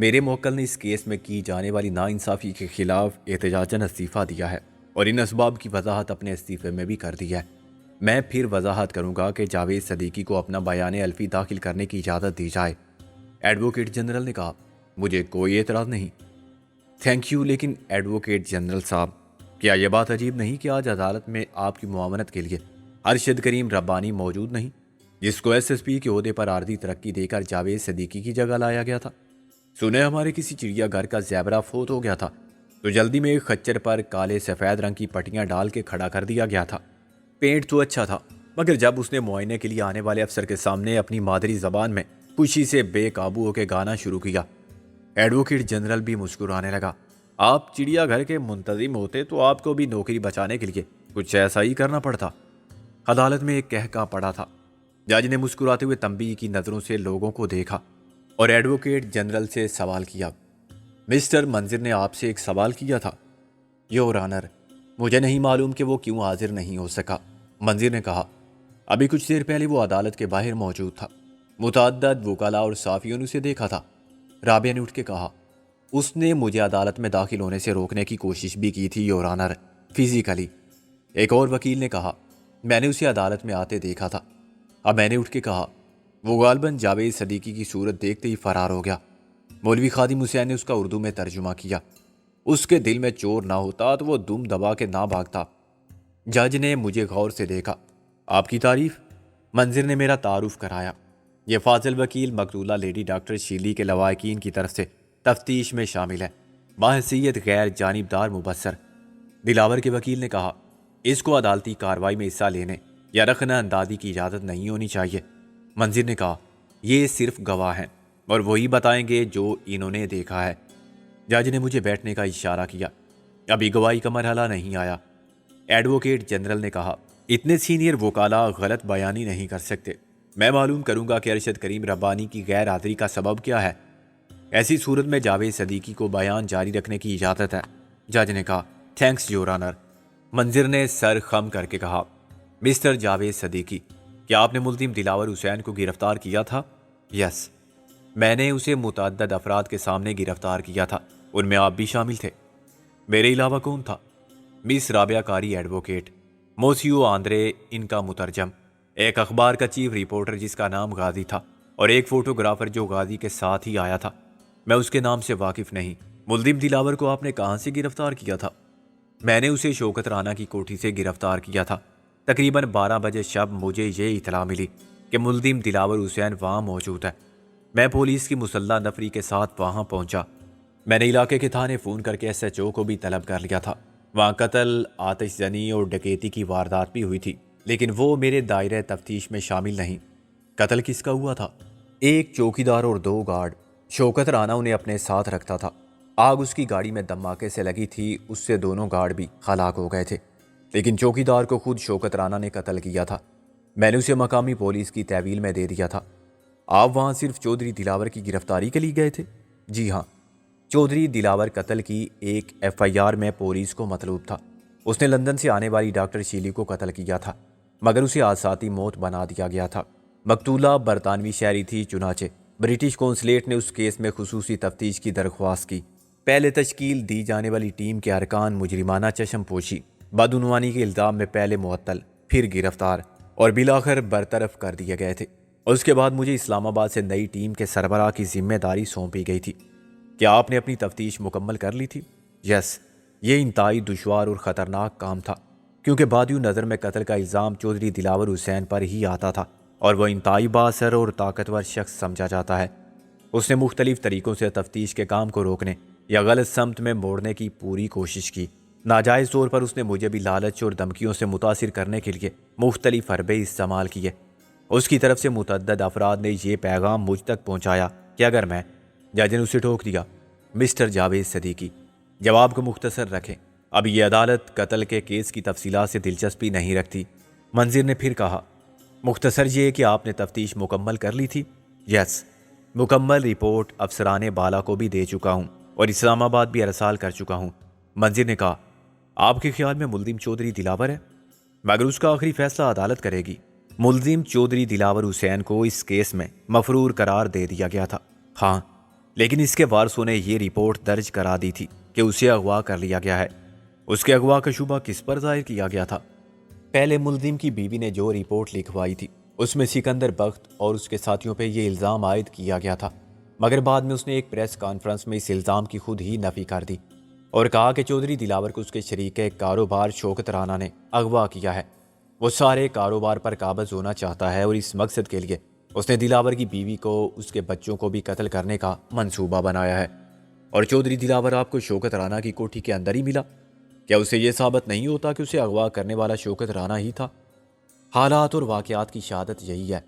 میرے موکل نے اس کیس میں کی جانے والی ناانصافی کے خلاف احتجاجاً استعفیٰ دیا ہے اور ان اسباب کی وضاحت اپنے استعفے میں بھی کر دی ہے۔ میں پھر وضاحت کروں گا کہ جاوید صدیقی کو اپنا بیان الفی داخل کرنے کی اجازت دی جائے۔ ایڈوکیٹ جنرل نے کہا، مجھے کوئی اعتراض نہیں۔ تھینک یو، لیکن ایڈوکیٹ جنرل صاحب، کیا یہ بات عجیب نہیں کہ آج عدالت میں آپ کی معاونت کے لیے ارشد کریم ربانی موجود نہیں، جس کو ایس ایس پی کے عہدے پر عارضی ترقی دے کر جاوید صدیقی کی جگہ لایا گیا تھا؟ سنے ہمارے کسی چڑیا گھر کا زیبرا فوت ہو گیا تھا تو جلدی میں ایک خچر پر کالے سفید رنگ کی پٹیاں ڈال کے کھڑا کر دیا گیا تھا۔ پینٹ تو اچھا تھا، مگر جب اس نے معائنے کے لیے آنے والے افسر کے سامنے اپنی مادری زبان میں خوشی سے بے قابو ہو کے گانا شروع کیا، ایڈوکیٹ جنرل بھی مسکرانے لگا۔ آپ چڑیا گھر کے منتظم ہوتے تو آپ کو بھی نوکری بچانے کے لیے کچھ ایسا ہی کرنا پڑتا۔ عدالت میں ایک کہکا پڑا تھا۔ جج نے مسکراتے ہوئے تنبیہ کی نظروں سے لوگوں کو دیکھا اور ایڈوکیٹ جنرل سے سوال کیا، مسٹر منظر نے آپ سے ایک سوال کیا تھا؟ یور آنر، مجھے نہیں معلوم کہ وہ کیوں حاضر نہیں ہو سکا، منظر نے کہا۔ ابھی کچھ دیر پہلے وہ عدالت کے باہر موجود تھا، متعدد وکلاء اور صحافیوں نے اسے دیکھا تھا۔ رابعہ نے اٹھ کے کہا، اس نے مجھے عدالت میں داخل ہونے سے روکنے کی کوشش بھی کی تھی یور آنر، فزیکلی۔ ایک اور وکیل نے کہا، میں نے اسے عدالت میں آتے دیکھا تھا۔ اب میں نے اٹھ کے کہا، وہ غالباً جاوید صدیقی کی صورت دیکھتے ہی فرار ہو گیا۔ مولوی خادم حسین نے اس کا اردو میں ترجمہ کیا، اس کے دل میں چور نہ ہوتا تو وہ دم دبا کے نہ بھاگتا۔ جج نے مجھے غور سے دیکھا۔ آپ کی تعریف؟ منظر نے میرا تعارف کرایا۔ یہ فاضل وکیل مقتولہ لیڈی ڈاکٹر شیرلی کے لواحقین کی طرف سے تفتیش میں شامل ہے، بحیثیت غیر جانبدار مبصر۔ دلاور کے وکیل نے کہا، اس کو عدالتی کارروائی میں حصہ لینے یا رخنہ اندازی کی اجازت نہیں ہونی چاہیے۔ منظر نے کہا، یہ صرف گواہ ہیں اور وہی بتائیں گے جو انہوں نے دیکھا ہے۔ جج نے مجھے بیٹھنے کا اشارہ کیا۔ ابھی گواہی کا مرحلہ نہیں آیا۔ ایڈوکیٹ جنرل نے کہا، اتنے سینئر وکلاء غلط بیانی نہیں کر سکتے۔ میں معلوم کروں گا کہ ارشد کریم ربانی کی غیر حاضری کا سبب کیا ہے۔ ایسی صورت میں جاوید صدیقی کو بیان جاری رکھنے کی اجازت ہے۔ جج نے کہا، تھینکس یور آنر۔ منظر نے سر خم کر کے کہا، مسٹر جاوید صدیقی، کیا آپ نے ملزم دلاور حسین کو گرفتار کیا تھا؟ یس، میں نے اسے متعدد افراد کے سامنے گرفتار کیا تھا، ان میں آپ بھی شامل تھے۔ میرے علاوہ کون تھا؟ مس رابعہ کاری ایڈوکیٹ، موسیو آندرے ان کا مترجم، ایک اخبار کا چیف رپورٹر جس کا نام غازی تھا، اور ایک فوٹوگرافر جو غازی کے ساتھ ہی آیا تھا۔ میں اس کے نام سے واقف نہیں۔ ملزم دلاور کو آپ نے کہاں سے گرفتار کیا تھا؟ میں نے اسے شوکت رانا کی کوٹھی سے گرفتار کیا تھا۔ تقریباً 12 بجے شب مجھے یہ اطلاع ملی کہ ملزم دلاور حسین وہاں موجود ہے۔ میں پولیس کی مسلح نفری کے ساتھ وہاں پہنچا۔ میں نے علاقے کے تھانے فون کر کے ایس ایچ او کو بھی طلب کر لیا تھا۔ وہاں قتل، آتش زنی اور ڈکیتی کی واردات بھی ہوئی تھی، لیکن وہ میرے دائرۂ تفتیش میں شامل نہیں۔ قتل کس کا ہوا تھا؟ ایک چوکیدار اور 2 گارڈ۔ شوکت رانا انہیں اپنے ساتھ رکھتا تھا۔ آگ اس کی گاڑی میں دھماکے سے لگی تھی، اس سے دونوں گارڈ بھی ہلاک ہو گئے تھے، لیکن چوکیدار کو خود شوکت رانا نے قتل کیا تھا۔ میں نے اسے مقامی پولیس کی تحویل میں دے دیا تھا۔ آپ وہاں صرف چودھری دلاور کی گرفتاری کے لیے گئے تھے؟ جی ہاں، چودھری دلاور قتل کی ایک ایف آئی آر میں پولیس کو مطلوب تھا۔ اس نے لندن سے آنے والی ڈاکٹر شیلی کو قتل کیا تھا، مگر اسے حادثاتی موت بنا دیا گیا تھا۔ مقتولہ برطانوی شہری تھی، چنانچہ برٹش قونصلیٹ نے اس کیس میں خصوصی تفتیش کی درخواست کی۔ پہلے تشکیل دی جانے والی ٹیم کے ارکان مجرمانہ چشم پوشی، بدعنوانی کے الزام میں پہلے معطل، پھر گرفتار اور بالآخر برطرف کر دیے گئے تھے۔ اس کے بعد مجھے اسلام آباد سے نئی ٹیم کے سربراہ کی ذمہ داری سونپی گئی تھی۔ کیا آپ نے اپنی تفتیش مکمل کر لی تھی؟ یس، یہ انتہائی دشوار اور خطرناک کام تھا، کیونکہ بادیو نظر میں قتل کا الزام چودھری دلاور حسین پر ہی آتا تھا اور وہ انتہائی بااثر اور طاقتور شخص سمجھا جاتا ہے۔ اس نے مختلف طریقوں سے تفتیش کے کام کو روکنے یا غلط سمت میں موڑنے کی پوری کوشش کی۔ ناجائز طور پر اس نے مجھے بھی لالچ اور دھمکیوں سے متاثر کرنے کے لیے مختلف حربے استعمال کیے۔ اس کی طرف سے متعدد افراد نے یہ پیغام مجھ تک پہنچایا کہ اگر میں، جج نے اسے ٹوک دیا، مسٹر جاوید صدیقی، جواب کو مختصر رکھیں، اب یہ عدالت قتل کے کیس کی تفصیلات سے دلچسپی نہیں رکھتی۔ منظر نے پھر کہا، مختصر یہ کہ آپ نے تفتیش مکمل کر لی تھی؟ یس، مکمل رپورٹ افسران بالا کو بھی دے چکا ہوں اور اسلام آباد بھی ارسال کر چکا ہوں۔ منظر نے کہا، آپ کے خیال میں ملزم چودھری دلاور ہے؟ مگر اس کا آخری فیصلہ عدالت کرے گی۔ ملزم چودھری دلاور حسین کو اس کیس میں مفرور قرار دے دیا گیا تھا۔ ہاں، لیکن اس کے وارثوں نے یہ رپورٹ درج کرا دی تھی کہ اسے اغوا کر لیا گیا ہے۔ اس کے اغوا کا شبہ کس پر ظاہر کیا گیا تھا؟ پہلے ملزم کی بیوی نے جو رپورٹ لکھوائی تھی اس میں سکندر بخت اور اس کے ساتھیوں پہ یہ الزام عائد کیا گیا تھا، مگر بعد میں اس نے ایک پریس کانفرنس میں اس الزام کی خود ہی نفی کر دی اور کہا کہ چودھری دلاور کو اس کے شریک کاروبار شوکت رانا نے اغوا کیا ہے۔ وہ سارے کاروبار پر قابض ہونا چاہتا ہے اور اس مقصد کے لیے اس نے دلاور کی بیوی کو اس کے بچوں کو بھی قتل کرنے کا منصوبہ بنایا ہے۔ اور چودھری دلاور آپ کو شوکت رانا کی کوٹھی کے اندر ہی ملا؟ کیا اسے یہ ثابت نہیں ہوتا کہ اسے اغوا کرنے والا شوکت رانا ہی تھا؟ حالات اور واقعات کی شہادت یہی ہے۔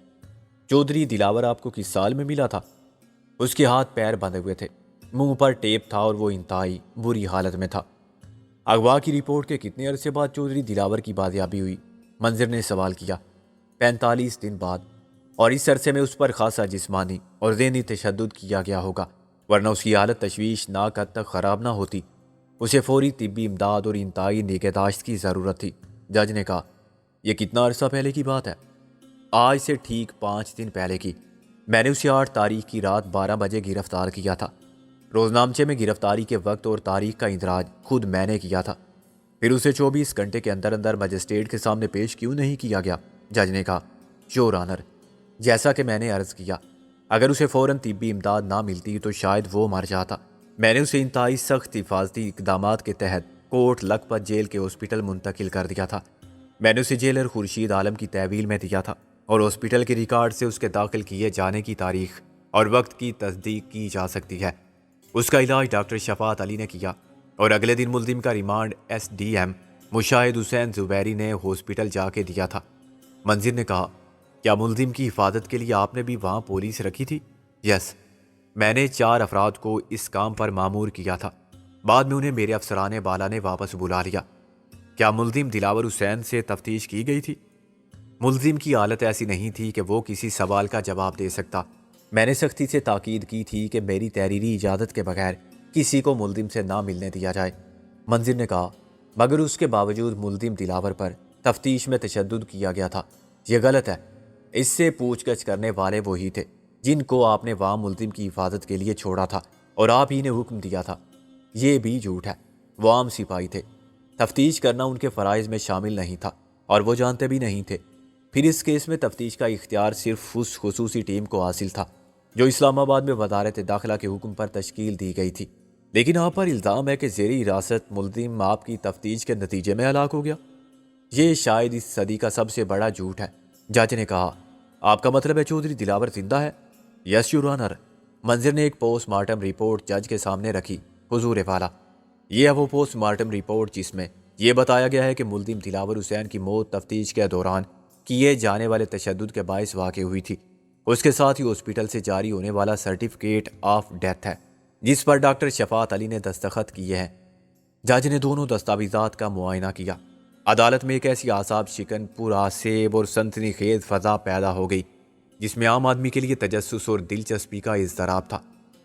چودھری دلاور آپ کو کس سال میں ملا تھا؟ اس کے ہاتھ پیر بندھے ہوئے تھے، منہ پر ٹیپ تھا اور وہ انتہائی بری حالت میں تھا۔ اغوا کی رپورٹ کے کتنے عرصے بعد چودھری دلاور کی بازیابی ہوئی؟ منظر نے سوال کیا۔ 45 دن بعد، اور اس عرصے میں اس پر خاصا جسمانی اور ذہنی تشدد کیا گیا ہوگا، ورنہ اس کی حالت تشویشناک حد تک خراب نہ ہوتی۔ اسے فوری طبی امداد اور انتہائی نگہداشت کی ضرورت تھی۔ جج نے کہا، یہ کتنا عرصہ پہلے کی بات ہے؟ آج سے ٹھیک 5 دن پہلے کی۔ میں نے اسے 8 تاریخ کی رات 12 بجے گرفتار کیا تھا۔ روزنامچے میں گرفتاری کے وقت اور تاریخ کا اندراج خود میں نے کیا تھا۔ پھر اسے 24 گھنٹے کے اندر اندر مجسٹریٹ کے سامنے پیش کیوں نہیں کیا گیا؟ جج نے کہا، یور آنر، جیسا کہ میں نے عرض کیا، اگر اسے فوراً طبی امداد نہ ملتی تو شاید وہ مر جاتا۔ میں نے اسے انتہائی سخت حفاظتی اقدامات کے تحت کوٹ لکھپت جیل کے ہاسپٹل منتقل کر دیا تھا۔ میں نے اسے جیلر خورشید عالم کی تحویل میں دیا تھا اور ہاسپٹل کے ریکارڈ سے اس کے داخل کیے جانے کی تاریخ اور وقت کی تصدیق کی جا سکتی ہے۔ اس کا علاج ڈاکٹر شفاعت علی نے کیا اور اگلے دن ملزم کا ریمانڈ SDM مشاہد حسین زبیری نے ہاسپٹل جا کے دیا تھا۔ منظر نے کہا، کیا ملزم کی حفاظت کے لیے آپ نے بھی وہاں پولیس رکھی تھی؟ یس، میں نے 4 افراد کو اس کام پر مامور کیا تھا۔ بعد میں انہیں میرے افسران بالا نے واپس بلا لیا۔ کیا ملزم دلاور حسین سے تفتیش کی گئی تھی؟ ملزم کی حالت ایسی نہیں تھی کہ وہ کسی سوال کا جواب دے سکتا۔ میں نے سختی سے تاکید کی تھی کہ میری تحریری اجازت کے بغیر کسی کو ملزم سے نہ ملنے دیا جائے۔ منظر نے کہا، مگر اس کے باوجود ملزم دلاور پر تفتیش میں تشدد کیا گیا تھا۔ یہ غلط ہے۔ اس سے پوچھ گچھ کرنے والے وہی تھے جن کو آپ نے وہاں ملزم کی حفاظت کے لیے چھوڑا تھا اور آپ ہی نے حکم دیا تھا۔ یہ بھی جھوٹ ہے۔ وہ عام سپاہی تھے۔ تفتیش کرنا ان کے فرائض میں شامل نہیں تھا اور وہ جانتے بھی نہیں تھے۔ پھر اس کیس میں تفتیش کا اختیار صرف اس خصوصی ٹیم کو حاصل تھا جو اسلام آباد میں وزارت داخلہ کے حکم پر تشکیل دی گئی تھی۔ لیکن آپ پر الزام ہے کہ زیر حراست ملزم آپ کی تفتیش کے نتیجے میں ہلاک ہو گیا۔ یہ شاید اس صدی کا سب سے بڑا جھوٹ ہے۔ جج نے کہا، آپ کا مطلب ہے چودھری دلاور زندہ ہے؟ Yes your owner. منظر نے ایک پوسٹ مارٹم رپورٹ جج کے سامنے رکھی۔ حضور والا، یہ ہے وہ پوسٹ مارٹم رپورٹ جس میں یہ بتایا گیا ہے کہ ملزم دلاور حسین کی موت تفتیش کے دوران کیے جانے والے تشدد کے باعث واقع ہوئی تھی۔ اس کے ساتھ ہی ہاسپٹل سے جاری ہونے والا سرٹیفکیٹ آف ڈیتھ ہے جس پر ڈاکٹر شفاعت علی نے دستخط کیے ہیں۔ جج نے دونوں دستاویزات کا معائنہ کیا۔ عدالت میں ایک ایسی اعصاب شکن پرآسیب اور سنسنی خیز فضا پیدا ہو گئی جس میں عام آدمی کے لیے تجسس اور دلچسپی کا اضطراب تھا۔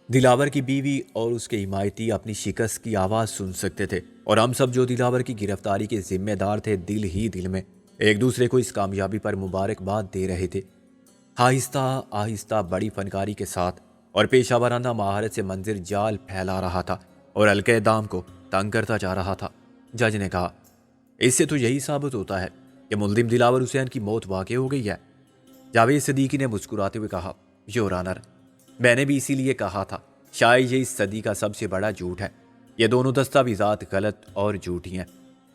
دلاور کی بیوی اور اس کے حمایتی اپنی شکست کی آواز سن سکتے تھے اور ہم سب جو دلاور کی گرفتاری کے ذمہ دار تھے دل ہی دل میں ایک دوسرے کو اس کامیابی پر مبارکباد دے رہے تھے۔ آہستہ آہستہ بڑی فنکاری کے ساتھ اور پیشہ ورانہ مہارت سے منظر جال پھیلا رہا تھا اور حلقۂ دام کو تنگ کرتا جا رہا تھا۔ جج نے کہا، اس سے تو یہی ثابت ہوتا ہے کہ ملزم دلاور حسین کی موت واقع ہو گئی ہے۔ جاوید صدیقی نے مسکراتے ہوئے کہا، یور آنر، میں نے بھی اسی لیے کہا تھا، شاید یہ اس صدی کا سب سے بڑا جھوٹ ہے۔ یہ دونوں دستاویزات غلط اور جھوٹی ہیں۔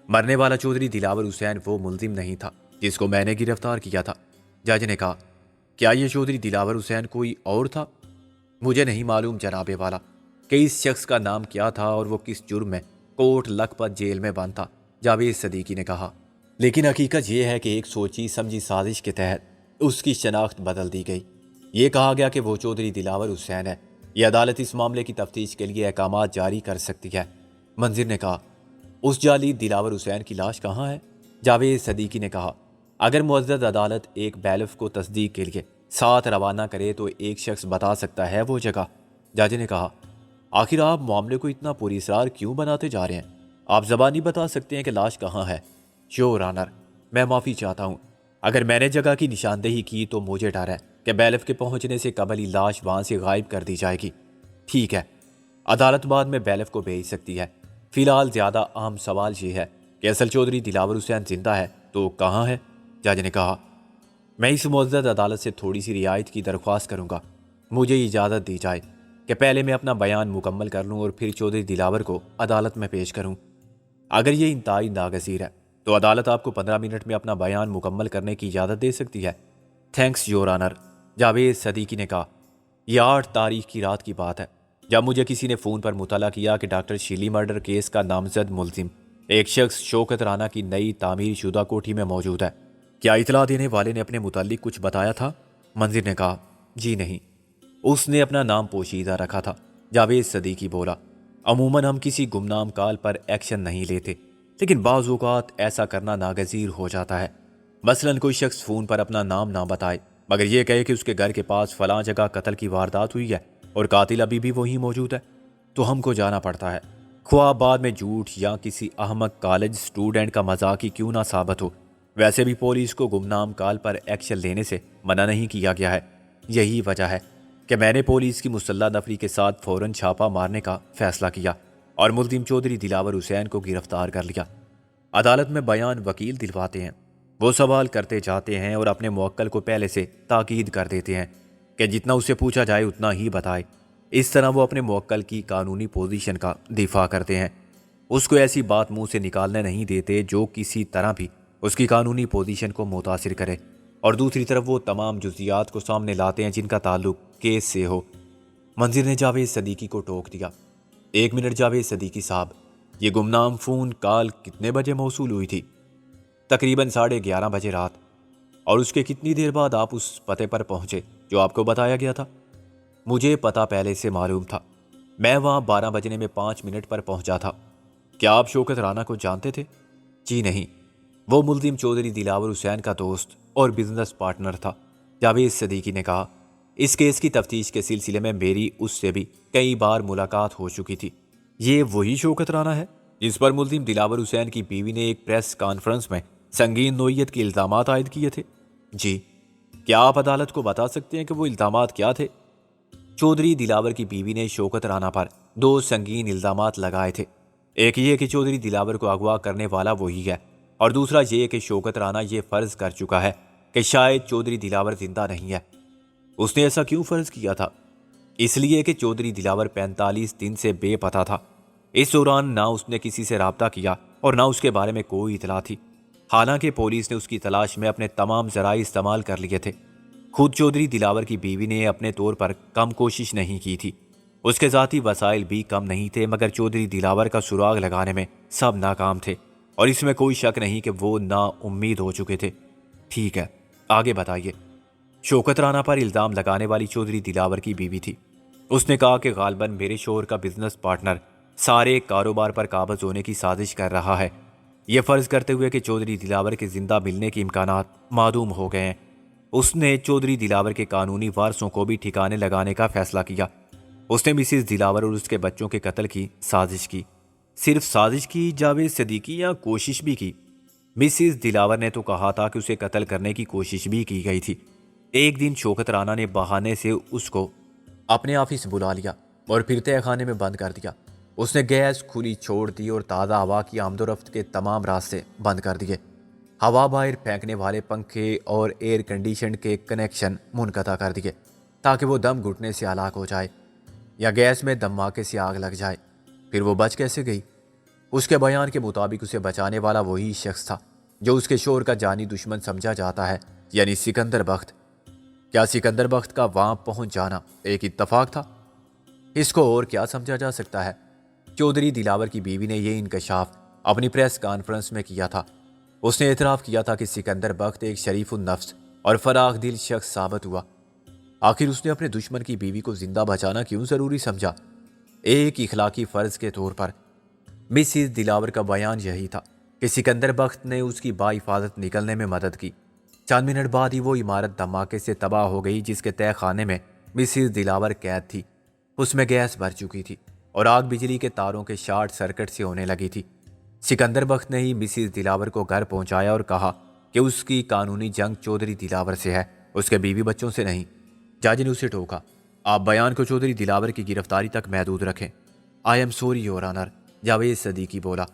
مرنے والا چودھری دلاور حسین وہ ملزم نہیں تھا جس کو میں نے گرفتار کیا تھا۔ جج نے کہا، کیا یہ چودھری دلاور حسین کوئی اور تھا؟ مجھے نہیں معلوم جناب والا کہ اس شخص کا نام کیا تھا اور وہ کس جرم میں کوٹ لکھپت جیل میں بند تھا، جاوید صدیقی نے کہا۔ لیکن حقیقت یہ ہے کہ ایک سوچی سمجھی سازش کے تحت اس کی شناخت بدل دی گئی۔ یہ کہا گیا کہ وہ چودھری دلاور حسین ہے۔ یہ عدالت اس معاملے کی تفتیش کے لیے احکامات جاری کر سکتی ہے۔ منظر نے کہا، اس جعلی دلاور حسین کی لاش کہاں ہے؟ جاوید صدیقی نے کہا، اگر معزز عدالت ایک بیلف کو تصدیق کے لیے ساتھ روانہ کرے تو ایک شخص بتا سکتا ہے وہ جگہ۔ جج نے کہا، آخر آپ معاملے کو اتنا پوری اسرار کیوں بناتے جا رہے ہیں؟ آپ زبانی بتا سکتے ہیں کہ لاش کہاں ہے۔ یور آنر، میں معافی چاہتا ہوں۔ اگر میں نے جگہ کی نشاندہی کی تو مجھے ڈر ہے کہ بیلف کے پہنچنے سے قبل ہی لاش وہاں سے غائب کر دی جائے گی۔ ٹھیک ہے، عدالت بعد میں بیلف کو بھیج سکتی ہے۔ فی الحال زیادہ اہم سوال یہ ہے کہ اصل چودھری دلاور حسین زندہ ہے تو کہاں ہے؟ جج نے کہا، میں اس معزز عدالت سے تھوڑی سی رعایت کی درخواست کروں گا۔ مجھے اجازت دی جائے کہ پہلے میں اپنا بیان مکمل کر لوں اور پھر چودھری دلاور کو عدالت میں پیش کروں۔ اگر یہ انتہائی ناگزیر ہے تو عدالت آپ کو 15 منٹ میں اپنا بیان مکمل کرنے کی اجازت دے سکتی ہے۔ Thanks your owner, Javed Siddiqui نے کہا۔ یہ 8 تاریخ کی رات کی بات ہے جب مجھے کسی نے فون پر مطلع کیا کہ ڈاکٹر شیلی مرڈر کیس کا نامزد ملزم ایک شخص شوکت رانا کی نئی تعمیر شدہ کوٹھی میں موجود ہے۔ کیا اطلاع دینے والے نے اپنے متعلق کچھ بتایا تھا؟ منظر نے کہا، جی نہیں، اس نے اپنا نام پوشیدہ رکھا تھا۔ جاوید صدیقی بولا، عموماً ہم کسی گمنام کال پر ایکشن نہیں لیتے، لیکن بعض اوقات ایسا کرنا ناگزیر ہو جاتا ہے۔ مثلاً کوئی شخص فون پر اپنا نام نہ بتائے مگر یہ کہے کہ اس کے گھر کے پاس فلاں جگہ قتل کی واردات ہوئی ہے اور قاتل ابھی بھی وہیں موجود ہے، تو ہم کو جانا پڑتا ہے، خواہ بعد میں جھوٹ یا کسی احمق کالج سٹوڈنٹ کا مذاق ہی کیوں نہ ثابت ہو۔ ویسے بھی پولیس کو گمنام کال پر ایکشن لینے سے منع نہیں کیا گیا ہے۔ یہی وجہ ہے کہ میں نے پولیس کی مسلح نفری کے ساتھ فوراً چھاپا مارنے کا فیصلہ کیا اور ملزم چودھری دلاور حسین کو گرفتار کر لیا۔ عدالت میں بیان وکیل دلواتے ہیں، وہ سوال کرتے جاتے ہیں اور اپنے موکل کو پہلے سے تاکید کر دیتے ہیں کہ جتنا اسے پوچھا جائے اتنا ہی بتائے۔ اس طرح وہ اپنے موکل کی قانونی پوزیشن کا دفاع کرتے ہیں، اس کو ایسی بات منہ سے نکالنے نہیں دیتے جو کسی طرح بھی اس کی قانونی پوزیشن کو متاثر کرے، اور دوسری طرف وہ تمام جزیات کو سامنے لاتے ہیں جن کا تعلق کیس سے ہو۔ منظر نے جاوید صدیقی کو ٹوک دیا، 1 منٹ جاوید صدیقی صاحب، یہ گمنام فون کال کتنے بجے موصول ہوئی تھی؟ تقریباً 11:30 بجے رات۔ اور اس کے کتنی دیر بعد آپ اس پتے پر پہنچے جو آپ کو بتایا گیا تھا؟ مجھے پتہ پہلے سے معلوم تھا، میں وہاں 12 بجنے میں 5 منٹ پر پہنچا تھا۔ کیا آپ شوکت رانا کو جانتے تھے؟ جی نہیں، وہ ملزم چودھری دلاور حسین کا دوست اور بزنس پارٹنر تھا۔ جاوید صدیقی نے کہا، اس کیس کی تفتیش کے سلسلے میں میری اس سے بھی کئی بار ملاقات ہو چکی تھی۔ یہ وہی شوکت رانا ہے جس پر ملزم دلاور حسین کی بیوی نے ایک پریس کانفرنس میں سنگین نوعیت کے الزامات عائد کیے تھے؟ جی۔ کیا آپ عدالت کو بتا سکتے ہیں کہ وہ الزامات کیا تھے؟ چودھری دلاور کی بیوی نے شوکت رانا پر 2 سنگین الزامات لگائے تھے۔ ایک یہ کہ چودھری دلاور کو اغوا کرنے والا وہی ہے، اور دوسرا یہ کہ شوکت رانا یہ فرض کر چکا ہے کہ شاید چودھری دلاور زندہ نہیں ہے۔ اس نے ایسا کیوں فرض کیا تھا؟ اس لیے کہ چودھری دلاور 45 دن سے بے پتہ تھا۔ اس دوران نہ اس نے کسی سے رابطہ کیا اور نہ اس کے بارے میں کوئی اطلاع تھی، حالانکہ پولیس نے اس کی تلاش میں اپنے تمام ذرائع استعمال کر لیے تھے۔ خود چودھری دلاور کی بیوی نے اپنے طور پر کم کوشش نہیں کی تھی، اس کے ذاتی وسائل بھی کم نہیں تھے، مگر چودھری دلاور کا سراغ لگانے میں سب ناکام تھے، اور اس میں کوئی شک نہیں کہ وہ نا امید ہو چکے تھے۔ ٹھیک ہے، آگے بتائیے۔ شوکت رانا پر الزام لگانے والی چودھری دلاور کی بیوی تھی۔ اس نے کہا کہ غالباً میرے شوہر کا بزنس پارٹنر سارے کاروبار پر قابض ہونے کی سازش کر رہا ہے، یہ فرض کرتے ہوئے کہ چودھری دلاور کے زندہ ملنے کے امکانات معدوم ہو گئے ہیں۔ اس نے چودھری دلاور کے قانونی وارثوں کو بھی ٹھکانے لگانے کا فیصلہ کیا۔ اس نے مسز دلاور اور اس کے بچوں کے قتل کی سازش کی۔ صرف سازش کی جاوید صدیقی، یا کوشش بھی کی؟ مسز دلاور نے تو کہا تھا کہ اسے قتل کرنے کی کوشش بھی کی گئی تھی۔ ایک دن شوکت رانا نے بہانے سے اس کو اپنے آفس بلا لیا اور پھر تہہ خانے میں بند کر دیا۔ اس نے گیس کھلی چھوڑ دی اور تازہ ہوا کی آمد و رفت کے تمام راستے بند کر دیے۔ ہوا باہر پھینکنے والے پنکھے اور ایئر کنڈیشن کے کنیکشن منقطع کر دیے تاکہ وہ دم گھٹنے سے ہلاک ہو جائے یا گیس میں دھماکے سے آگ لگ جائے۔ پھر وہ بچ کیسے گئی؟ اس کے بیان کے مطابق اسے بچانے والا وہی شخص تھا جو اس کے شوہر کا جانی دشمن سمجھا جاتا ہے، یعنی سکندر بخت۔ کیا سکندر بخت کا وہاں پہنچ جانا ایک اتفاق تھا؟ اس کو اور کیا سمجھا جا سکتا ہے؟ چودھری دلاور کی بیوی نے یہ انکشاف اپنی پریس کانفرنس میں کیا تھا۔ اس نے اعتراف کیا تھا کہ سکندر بخت ایک شریف النفس اور فراخ دل شخص ثابت ہوا۔ آخر اس نے اپنے دشمن کی بیوی کو زندہ بچانا کیوں ضروری سمجھا؟ ایک اخلاقی فرض کے طور پر۔ مسز دلاور کا بیان یہی تھا کہ سکندر بخت نے اس کی باحفاظت نکلنے میں مدد کی۔ چند منٹ بعد ہی وہ عمارت دھماکے سے تباہ ہو گئی جس کے تہہ خانے میں مسز دلاور قید تھی۔ اس میں گیس بھر چکی تھی اور آگ بجلی کے تاروں کے شارٹ سرکٹ سے ہونے لگی تھی۔ سکندر بخت نے ہی مسز دلاور کو گھر پہنچایا اور کہا کہ اس کی قانونی جنگ چودھری دلاور سے ہے، اس کے بیوی بچوں سے نہیں۔ جج نے اسے ٹوکا، آپ بیان کو چودھری دلاور کی گرفتاری تک محدود رکھیں۔ I am sorry your owner, Javed Siddiqui بولا۔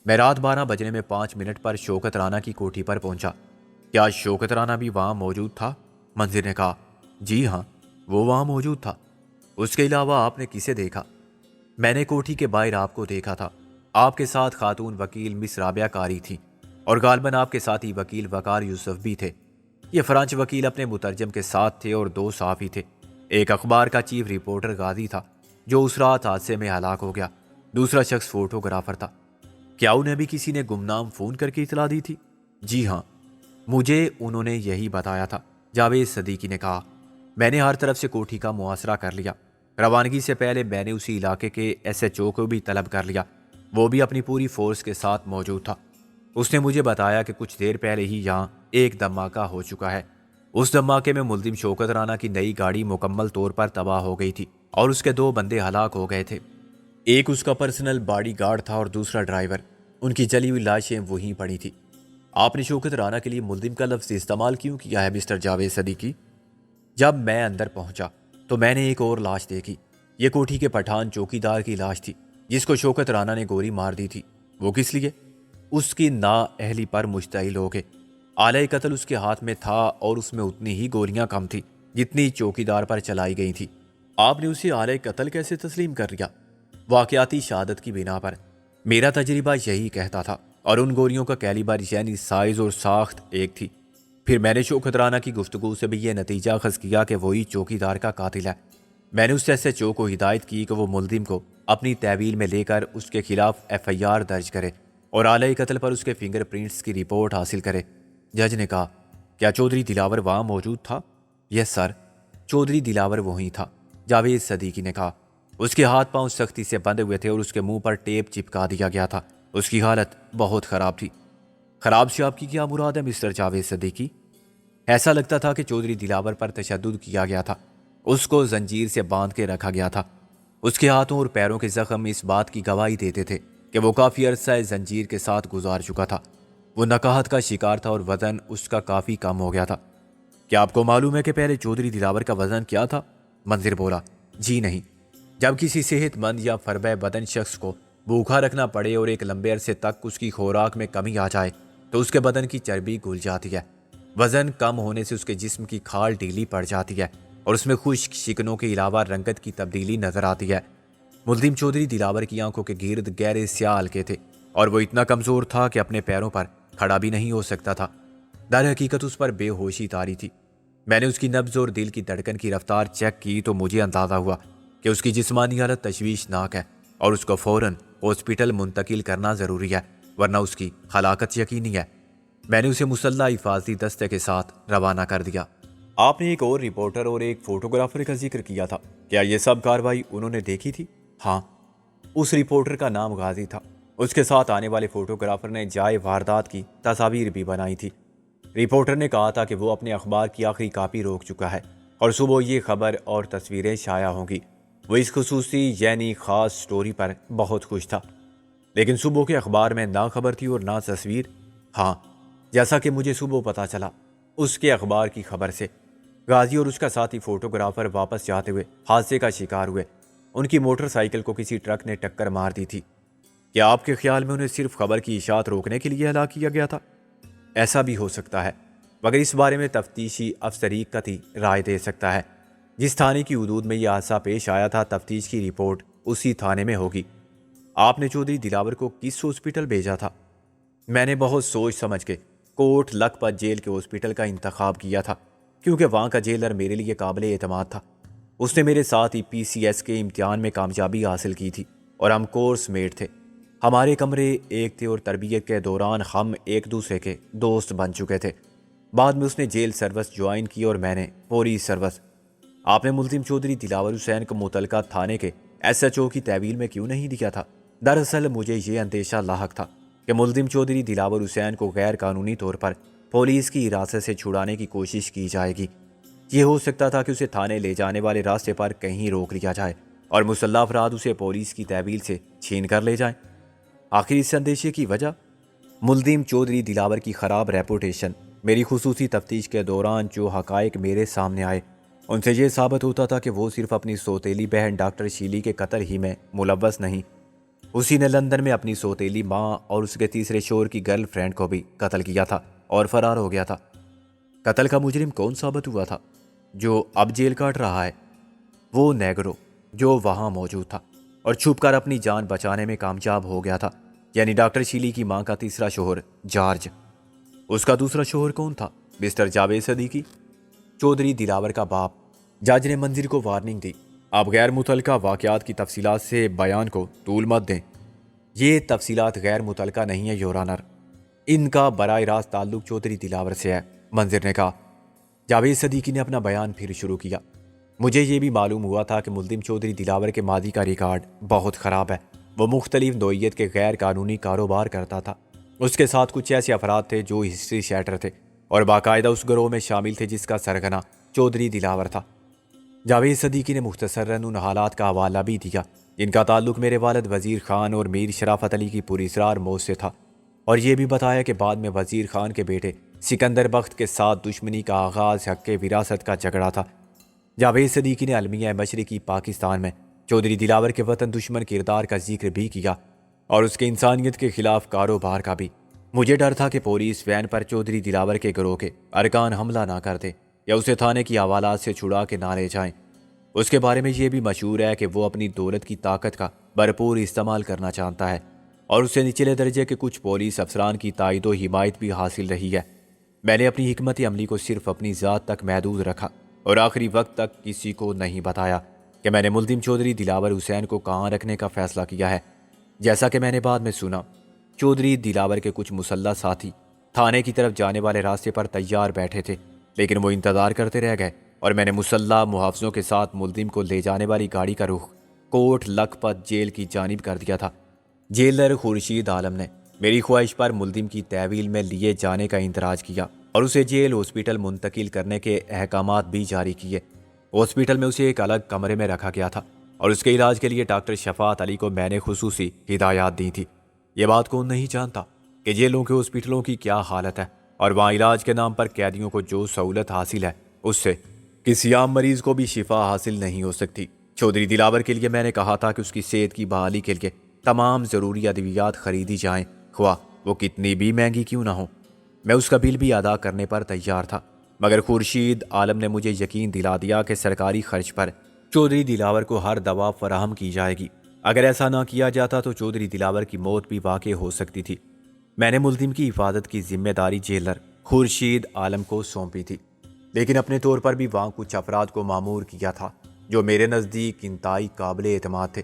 میں رات 12 بجنے میں 5 منٹ پر شوکت رانا کی کوٹھی پر پہنچا۔ کیا شوکت رانا بھی وہاں موجود تھا؟ منظر نے کہا، جی ہاں، وہ وہاں موجود تھا۔ اس کے علاوہ آپ نے کسے دیکھا؟ میں نے کوٹھی کے باہر آپ کو دیکھا تھا۔ آپ کے ساتھ خاتون وکیل مس رابعہ قاری تھی اور غالباً آپ کے ساتھی وکیل وقار یوسف بھی تھے۔ یہ فرانچ وکیل اپنے مترجم کے ساتھ تھے اور 2 صحافی تھے۔ ایک اخبار کا چیف رپورٹر غازی تھا جو اس رات حادثے میں ہلاک ہو گیا۔ دوسرا شخص فوٹوگرافر تھا۔ کیا انہیں بھی کسی نے گمنام فون کر کے اطلاع دی تھی؟ جی ہاں، مجھے انہوں نے یہی بتایا تھا، جاوید صدیقی نے کہا۔ میں نے ہر طرف سے کوٹھی کا محاصرہ کر لیا۔ روانگی سے پہلے میں نے اسی علاقے کے ایس ایچ او کو بھی طلب کر لیا۔ وہ بھی اپنی پوری فورس کے ساتھ موجود تھا۔ اس نے مجھے بتایا کہ کچھ دیر پہلے ہی یہاں ایک دھماکہ ہو چکا ہے۔ اس دھماکے میں ملزم شوکت رانا کی نئی گاڑی مکمل طور پر تباہ ہو گئی تھی اور اس کے 2 بندے ہلاک ہو گئے تھے۔ ایک اس کا پرسنل باڈی گارڈ تھا اور دوسرا ڈرائیور۔ ان کی جلی ہوئی لاشیں وہیں پڑی تھی۔ آپ نے شوکت رانا کے لیے ملزم کا لفظ استعمال کیوں کیا ہے مسٹر جاوید صدیقی؟ جب میں اندر پہنچا تو میں نے ایک اور لاش دیکھی۔ یہ کوٹھی کے پٹھان چوکیدار کی لاش تھی جس کو شوکت رانا نے گولی مار دی تھی۔ وہ کس لیے؟ اس کی نااہلی پر مشتعل ہو گئے۔ آلہ قتل اس کے ہاتھ میں تھا اور اس میں اتنی ہی گولیاں کم تھی جتنی چوکیدار پر چلائی گئی تھی۔ آپ نے اسے آلہ قتل کیسے تسلیم کر لیا؟ واقعاتی شہادت کی بنا پر۔ میرا تجربہ یہی کہتا تھا اور ان گولیوں کا کیلیبر یعنی سائز اور ساخت ایک تھی۔ پھر میں نے شوکت رانا کی گفتگو سے بھی یہ نتیجہ اخذ کیا کہ وہی چوکیدار کا قاتل ہے۔ میں نے اس ایس ایچ او کو ہدایت کی کہ وہ ملزم کو اپنی تحویل میں لے کر اس کے خلاف ایف آئی آر درج کرے اور آلہ قتل پر اس کے فنگر پرنٹس کی رپورٹ حاصل کرے۔ جج نے کہا، کیا چودھری دلاور وہاں موجود تھا؟ یس سر، چودھری دلاور وہیں تھا، جاوید صدیقی نے کہا۔ اس کے ہاتھ پاؤں سختی سے بندھے ہوئے تھے اور اس کے منہ پر ٹیپ چپکا دیا گیا تھا۔ اس کی حالت بہت خراب تھی۔ خراب سے آپ کی کیا مراد ہے مسٹر جاوید صدیقی؟ ایسا لگتا تھا کہ چودھری دلاور پر تشدد کیا گیا تھا۔ اس کو زنجیر سے باندھ کے رکھا گیا تھا۔ اس کے ہاتھوں اور پیروں کے زخم اس بات کی گواہی دیتے تھے کہ وہ کافی عرصہ زنجیر کے ساتھ گزار چکا تھا۔ وہ نکاہت کا شکار تھا اور وزن اس کا کافی کم ہو گیا تھا۔ کیا آپ کو معلوم ہے کہ پہلے چودھری دلاور کا وزن کیا تھا؟ منظر بولا، جی نہیں۔ جب کسی صحت مند یا فربہ بدن شخص کو بھوکا رکھنا پڑے اور ایک لمبے عرصے تک اس کی خوراک میں کمی آ جائے تو اس کے بدن کی چربی گھل جاتی ہے۔ وزن کم ہونے سے اس کے جسم کی کھال ڈھیلی پڑ جاتی ہے اور اس میں خشک شکنوں کے علاوہ رنگت کی تبدیلی نظر آتی ہے۔ ملزم چودھری دلاور کی آنکھوں کے گرد گہرے سیاہ حلقے تھے اور وہ اتنا کمزور تھا کہ اپنے پیروں پر کھڑا بھی نہیں ہو سکتا تھا۔ در حقیقت اس پر بے ہوشی طاری تھی۔ میں نے اس کی نبض اور دل کی دھڑکن کی رفتار چیک کی تو مجھے اندازہ ہوا کہ اس کی جسمانی حالت تشویشناک ہے اور اس کو فوراً ہاسپٹل منتقل کرنا ضروری ہے، ورنہ اس کی ہلاکت یقینی ہے۔ میں نے اسے مسلح حفاظتی دستے کے ساتھ روانہ کر دیا۔ آپ نے ایک اور رپورٹر اور ایک فوٹوگرافر کا ذکر کیا تھا، کیا یہ سب کارروائی انہوں نے دیکھی تھی؟ ہاں، اس رپورٹر کا نام غازی تھا۔ اس کے ساتھ آنے والے فوٹوگرافر نے جائے واردات کی تصاویر بھی بنائی تھی۔ رپورٹر نے کہا تھا کہ وہ اپنے اخبار کی آخری کاپی روک چکا ہے اور صبح یہ خبر اور تصویریں شائع ہوں گی۔ وہ اس خصوصی یعنی خاص سٹوری پر بہت خوش تھا، لیکن صبح کے اخبار میں نہ خبر تھی اور نہ تصویر۔ ہاں، جیسا کہ مجھے صبح پتہ چلا اس کے اخبار کی خبر سے، غازی اور اس کا ساتھی فوٹوگرافر واپس جاتے ہوئے حادثے کا شکار ہوئے۔ ان کی موٹر سائیکل کو کسی ٹرک نے ٹکر مار دی تھی۔ کیا آپ کے خیال میں انہیں صرف خبر کی اشاعت روکنے کے لیے ہلاک کیا گیا تھا؟ ایسا بھی ہو سکتا ہے، مگر اس بارے میں تفتیشی افسر ہی قطعی رائے دے سکتا ہے۔ جس تھانے کی حدود میں یہ حادثہ پیش آیا تھا، تفتیش کی رپورٹ اسی تھانے میں ہوگی۔ آپ نے چودھری دلاور کو کس ہاسپٹل بھیجا تھا؟ میں نے بہت سوچ سمجھ کے کوٹ لکھپت جیل کے ہاسپٹل کا انتخاب کیا تھا، کیونکہ وہاں کا جیلر میرے لیے قابل اعتماد تھا۔ اس نے میرے ساتھ ہی پی سی ایس کے امتحان میں کامیابی حاصل کی تھی اور ہم کورس میٹ تھے۔ ہمارے کمرے ایک تھے اور تربیت کے دوران ہم ایک دوسرے کے دوست بن چکے تھے۔ بعد میں اس نے جیل سروس جوائن کی اور میں نے پولیس سروس۔ آپ نے ملزم چودھری دلاور حسین کو متعلقہ تھانے کے ایس ایچ او کی تحویل میں کیوں نہیں دیا تھا؟ دراصل مجھے یہ اندیشہ لاحق تھا کہ ملزم چودھری دلاور حسین کو غیر قانونی طور پر پولیس کی حراست سے چھڑانے کی کوشش کی جائے گی۔ یہ ہو سکتا تھا کہ اسے تھانے لے جانے والے راستے پر کہیں روک لیا جائے اور مسلح افراد اسے پولیس کی تحویل سے چھین کر لے جائیں۔ آخر اس اندیشے کی وجہ ملزم چودھری دلاور کی خراب ریپوٹیشن۔ میری خصوصی تفتیش کے دوران جو حقائق میرے سامنے آئے ان سے یہ ثابت ہوتا تھا کہ وہ صرف اپنی سوتیلی بہن ڈاکٹر شیلی کے قتل ہی میں ملوث نہیں، اسی نے لندن میں اپنی سوتیلی ماں اور اس کے تیسرے شوہر کی گرل فرینڈ کو بھی قتل کیا تھا اور فرار ہو گیا تھا۔ قتل کا مجرم کون ثابت ہوا تھا جو اب جیل کاٹ رہا ہے؟ وہ نیگرو جو وہاں موجود تھا اور چھپ کر اپنی جان بچانے میں کامیاب ہو گیا تھا، یعنی ڈاکٹر شیلی کی ماں کا تیسرا شوہر جارج۔ اس کا دوسرا شوہر کون تھا؟ مسٹر جاوید صدیقی، چودھری دلاور کا باپ۔ جج نے منظر کو وارننگ دی، آپ غیر متعلقہ واقعات کی تفصیلات سے بیان کو طول مت دیں۔ یہ تفصیلات غیر متعلقہ نہیں ہے یور آنر، ان کا براہ راست تعلق چودھری دلاور سے ہے، منظر نے کہا۔ جاوید صدیقی نے اپنا بیان پھر شروع کیا، مجھے یہ بھی معلوم ہوا تھا کہ ملزم چودھری دلاور کے ماضی کا ریکارڈ بہت خراب ہے۔ وہ مختلف نوعیت کے غیر قانونی کاروبار کرتا تھا۔ اس کے ساتھ کچھ ایسے افراد تھے جو ہسٹری شیٹر تھے اور باقاعدہ اس گروہ میں شامل تھے جس کا سرغنہ چودھری دلاور تھا۔ جاوید صدیقی نے مختصراً ان حالات کا حوالہ بھی دیا جن کا تعلق میرے والد وزیر خان اور میر شرافت علی کی پراسرار موت سے تھا، اور یہ بھی بتایا کہ بعد میں وزیر خان کے بیٹے سکندر بخت کے ساتھ دشمنی کا آغاز حق وراثت کا جھگڑا تھا۔ جاوید صدیقی نے المیہ مشرقی پاکستان میں چودھری دلاور کے وطن دشمن کردار کا ذکر بھی کیا اور اس کے انسانیت کے خلاف کاروبار کا بھی۔ مجھے ڈر تھا کہ پولیس وین پر چودھری دلاور کے گروہ کے ارکان حملہ نہ کر دے یا اسے تھانے کی حوالات سے چھڑا کے نہ لے جائیں۔ اس کے بارے میں یہ بھی مشہور ہے کہ وہ اپنی دولت کی طاقت کا بھرپور استعمال کرنا چاہتا ہے اور اس سے نچلے درجے کے کچھ پولیس افسران کی تائید و حمایت بھی حاصل رہی ہے۔ میں نے اپنی حکمت عملی کو صرف اپنی ذات تک محدود رکھا اور آخری وقت تک کسی کو نہیں بتایا کہ میں نے ملزم چودھری دلاور حسین کو کہاں رکھنے کا فیصلہ کیا ہے۔ جیسا کہ میں نے بعد میں سنا، چودھری دلاور کے کچھ مسلح ساتھی تھانے کی طرف جانے والے راستے پر تیار بیٹھے تھے، لیکن وہ انتظار کرتے رہ گئے اور میں نے مسلح محافظوں کے ساتھ ملزم کو لے جانے والی گاڑی کا رخ کوٹ لکھپت جیل کی جانب کر دیا تھا۔ جیلر خورشید عالم نے میری خواہش پر ملزم کی تحویل میں لیے جانے کا اندراج کیا اور اسے جیل ہاسپٹل منتقل کرنے کے احکامات بھی جاری کیے۔ ہاسپٹل میں اسے ایک الگ کمرے میں رکھا گیا تھا اور اس کے علاج کے لیے ڈاکٹر شفاعت علی کو میں نے خصوصی ہدایات دی تھی۔ یہ بات کون نہیں جانتا کہ جیلوں کے ہاسپٹلوں کی کیا حالت ہے اور وہاں علاج کے نام پر قیدیوں کو جو سہولت حاصل ہے اس سے کسی عام مریض کو بھی شفا حاصل نہیں ہو سکتی۔ چودھری دلاور کے لیے میں نے کہا تھا کہ اس کی صحت کی بحالی کے لیے تمام ضروری ادویات خریدی جائیں، خواہ وہ کتنی بھی مہنگی کیوں نہ ہو۔ میں اس کا بل بھی ادا کرنے پر تیار تھا، مگر خورشید عالم نے مجھے یقین دلا دیا کہ سرکاری خرچ پر چودھری دلاور کو ہر دوا فراہم کی جائے گی۔ اگر ایسا نہ کیا جاتا تو چودھری دلاور کی موت بھی واقع ہو سکتی تھی۔ میں نے ملزم کی حفاظت کی ذمہ داری جیلر خورشید عالم کو سونپی تھی، لیکن اپنے طور پر بھی وہاں کچھ افراد کو مامور کیا تھا جو میرے نزدیک انتہائی قابل اعتماد تھے۔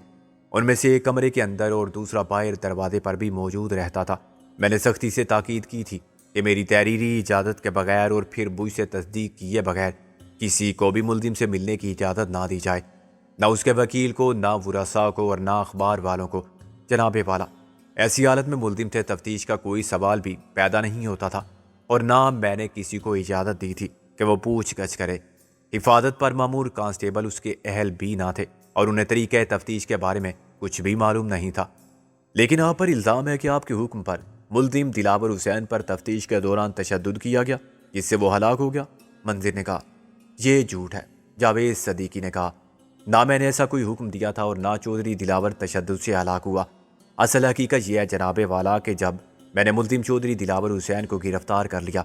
ان میں سے ایک کمرے کے اندر اور دوسرا باہر دروازے پر بھی موجود رہتا تھا۔ میں نے سختی سے تاکید کی تھی کہ میری تحریری اجازت کے بغیر اور پھر بوجھ سے تصدیق کیے بغیر کسی کو بھی ملزم سے ملنے کی اجازت نہ دی جائے، نہ اس کے وکیل کو، نہ ورثاء کو اور نہ اخبار والوں کو۔ جناب والا، ایسی حالت میں ملزم سے تفتیش کا کوئی سوال بھی پیدا نہیں ہوتا تھا اور نہ میں نے کسی کو اجازت دی تھی کہ وہ پوچھ گچھ کرے۔ حفاظت پر مامور کانسٹیبل اس کے اہل بھی نہ تھے اور انہیں طریقہ تفتیش کے بارے میں کچھ بھی معلوم نہیں تھا۔ لیکن آپ پر الزام ہے کہ آپ کے حکم پر ملزم دلاور حسین پر تفتیش کے دوران تشدد کیا گیا جس سے وہ ہلاک ہو گیا، منظر نے کہا۔ یہ جھوٹ ہے، جاوید صدیقی نے کہا۔ نہ میں نے ایسا کوئی حکم دیا تھا اور نہ چودھری دلاور تشدد سے ہلاک ہوا۔ اصل حقیقت یہ ہے جناب والا کہ جب میں نے ملزم چودھری دلاور حسین کو گرفتار کر لیا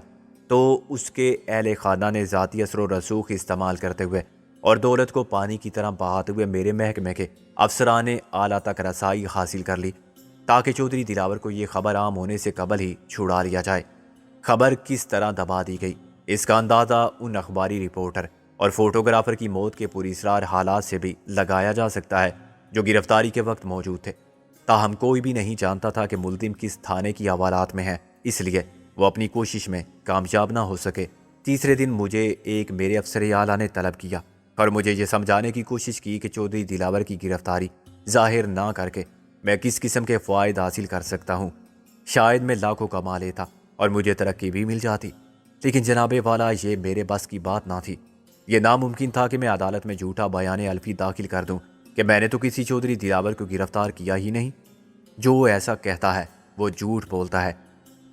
تو اس کے اہل خانہ نے ذاتی اثر و رسوخ استعمال کرتے ہوئے اور دولت کو پانی کی طرح بہاتے ہوئے میرے محکمے کے افسران اعلیٰ تک رسائی حاصل کر لی تاکہ چودھری دلاور کو یہ خبر عام ہونے سے قبل ہی چھڑا لیا جائے۔ خبر کس طرح دبا دی گئی اس کا اندازہ ان اخباری رپورٹر اور فوٹوگرافر کی موت کے پراسرار حالات سے بھی لگایا جا سکتا ہے جو گرفتاری کے وقت موجود تھے۔ تاہم کوئی بھی نہیں جانتا تھا کہ ملزم کس تھانے کی حوالات میں ہے، اس لیے وہ اپنی کوشش میں کامیاب نہ ہو سکے۔ تیسرے دن مجھے ایک میرے افسر اعلیٰ نے طلب کیا اور مجھے یہ سمجھانے کی کوشش کی کہ چودھری دلاور کی گرفتاری ظاہر نہ کر کے میں کس قسم کے فوائد حاصل کر سکتا ہوں۔ شاید میں لاکھوں کما لیتا اور مجھے ترقی بھی مل جاتی، لیکن جناب والا یہ میرے بس کی بات نہ تھی۔ یہ ناممکن تھا کہ میں عدالت میں جھوٹا بیان الفی داخل کر دوں کہ میں نے تو کسی چودھری دلاور کو گرفتار کیا ہی نہیں۔ جو ایسا کہتا ہے وہ جھوٹ بولتا ہے۔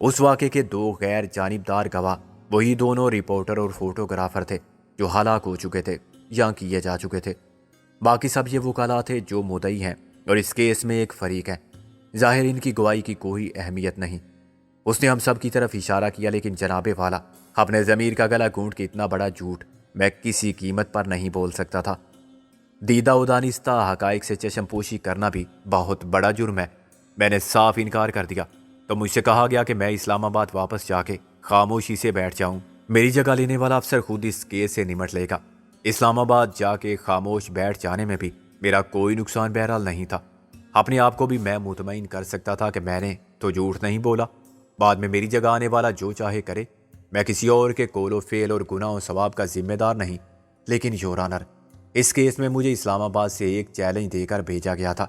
اس واقعے کے دو غیر جانبدار گواہ وہی دونوں رپورٹر اور فوٹوگرافر تھے جو ہلاک ہو چکے تھے۔ یہاں کیے جا چکے تھے۔ باقی سب یہ وکلاء تھے جو مدعی ہیں اور اس کیس میں ایک فریق ہیں۔ ظاہر ان کی گواہی کی کوئی اہمیت نہیں۔ اس نے ہم سب کی طرف اشارہ کیا، لیکن جناب والا اپنے ضمیر کا گلا گھونٹ کے اتنا بڑا جھوٹ میں کسی قیمت پر نہیں بول سکتا تھا۔ دیدہ و دانستہ حقائق سے چشم پوشی کرنا بھی بہت بڑا جرم ہے۔ میں نے صاف انکار کر دیا تو مجھ سے کہا گیا کہ میں اسلام آباد واپس جا کے خاموشی سے بیٹھ جاؤں۔ میری جگہ لینے والا افسر خود اس کیس سے نمٹ لے گا۔ اسلام آباد جا کے خاموش بیٹھ جانے میں بھی میرا کوئی نقصان بہرحال نہیں تھا۔ اپنے آپ کو بھی میں مطمئن کر سکتا تھا کہ میں نے تو جھوٹ نہیں بولا۔ بعد میں میری جگہ آنے والا جو چاہے کرے، میں کسی اور کے قول و فعل اور گناہ و ثواب کا ذمہ دار نہیں۔ لیکن یور آنر، اس کیس میں مجھے اسلام آباد سے ایک چیلنج دے کر بھیجا گیا تھا۔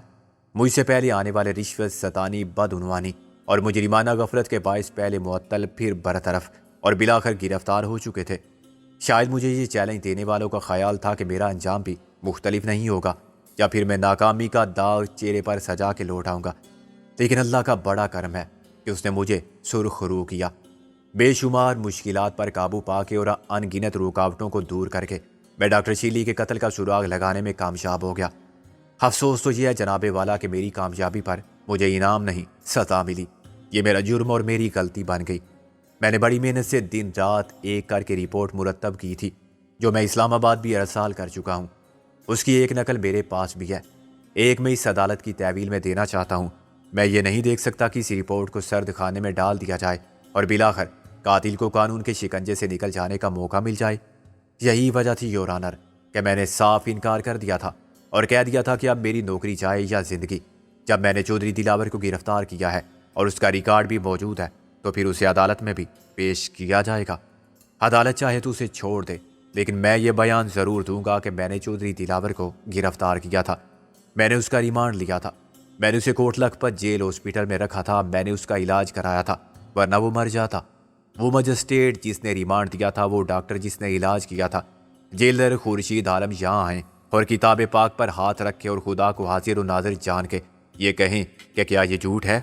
مجھ سے پہلے آنے والے رشوت ستانی، بدعنوانی اور مجرمانہ غفلت کے باعث پہلے معطل پھر برطرف اور بلاخر گرفتار ہو چکے تھے۔ شاید مجھے یہ چیلنج دینے والوں کا خیال تھا کہ میرا انجام بھی مختلف نہیں ہوگا، یا پھر میں ناکامی کا داغ چہرے پر سجا کے لوٹ آؤں گا۔ لیکن اللہ کا بڑا کرم ہے کہ اس نے مجھے سرخ رو کیا۔ بے شمار مشکلات پر قابو پا کے اور ان گنت رکاوٹوں کو دور کر کے میں ڈاکٹر شیلی کے قتل کا سراغ لگانے میں کامیاب ہو گیا۔ افسوس تو یہ ہے جناب والا کہ میری کامیابی پر مجھے انعام نہیں، سزا ملی۔ یہ میرا جرم اور میری غلطی بن گئی۔ میں نے بڑی محنت سے دن رات ایک کر کے رپورٹ مرتب کی تھی، جو میں اسلام آباد بھی ارسال کر چکا ہوں۔ اس کی ایک نقل میرے پاس بھی ہے۔ ایک میں اس عدالت کی تحویل میں دینا چاہتا ہوں۔ میں یہ نہیں دیکھ سکتا کہ اس رپورٹ کو سرد خانے میں ڈال دیا جائے اور بلاخر قاتل کو قانون کے شکنجے سے نکل جانے کا موقع مل جائے۔ یہی وجہ تھی یور آنر کہ میں نے صاف انکار کر دیا تھا اور کہہ دیا تھا کہ اب میری نوکری جائے یا زندگی۔ جب میں نے چودھری دلاور کو گرفتار کیا ہے اور اس کا ریکارڈ بھی موجود ہے، تو پھر اسے عدالت میں بھی پیش کیا جائے گا۔ عدالت چاہے تو اسے چھوڑ دے، لیکن میں یہ بیان ضرور دوں گا کہ میں نے چودھری دلاور کو گرفتار کیا تھا۔ میں نے اس کا ریمانڈ لیا تھا۔ میں نے اسے کوٹ لکھپت جیل ہاسپٹل میں رکھا تھا۔ میں نے اس کا علاج کرایا تھا، ورنہ وہ مر جاتا۔ وہ مجسٹریٹ جس نے ریمانڈ دیا تھا، وہ ڈاکٹر جس نے علاج کیا تھا، جیلر خورشید عالم یہاں آئیں اور کتاب پاک پر ہاتھ رکھے اور خدا کو حاضر و ناظر جان کے یہ کہیں کہ کیا یہ جھوٹ ہے؟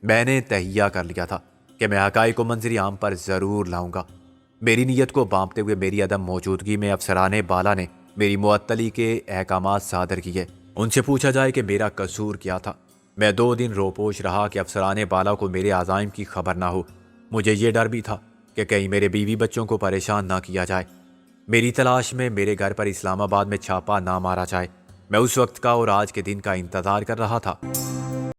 میں نے تہیہ کر لیا تھا کہ میں حقائق کو منظر عام پر ضرور لاؤں گا۔ میری نیت کو بانپتے ہوئے میری عدم موجودگی میں افسران بالا نے میری معطلی کے احکامات صادر کیے۔ ان سے پوچھا جائے کہ میرا قصور کیا تھا۔ میں 2 دن روپوش رہا کہ افسران بالا کو میرے عزائم کی خبر نہ ہو۔ مجھے یہ ڈر بھی تھا کہ کہیں میرے بیوی بچوں کو پریشان نہ کیا جائے۔ میری تلاش میں میرے گھر پر اسلام آباد میں چھاپا نہ مارا جائے۔ میں اس وقت کا اور آج کے دن کا انتظار کر رہا تھا۔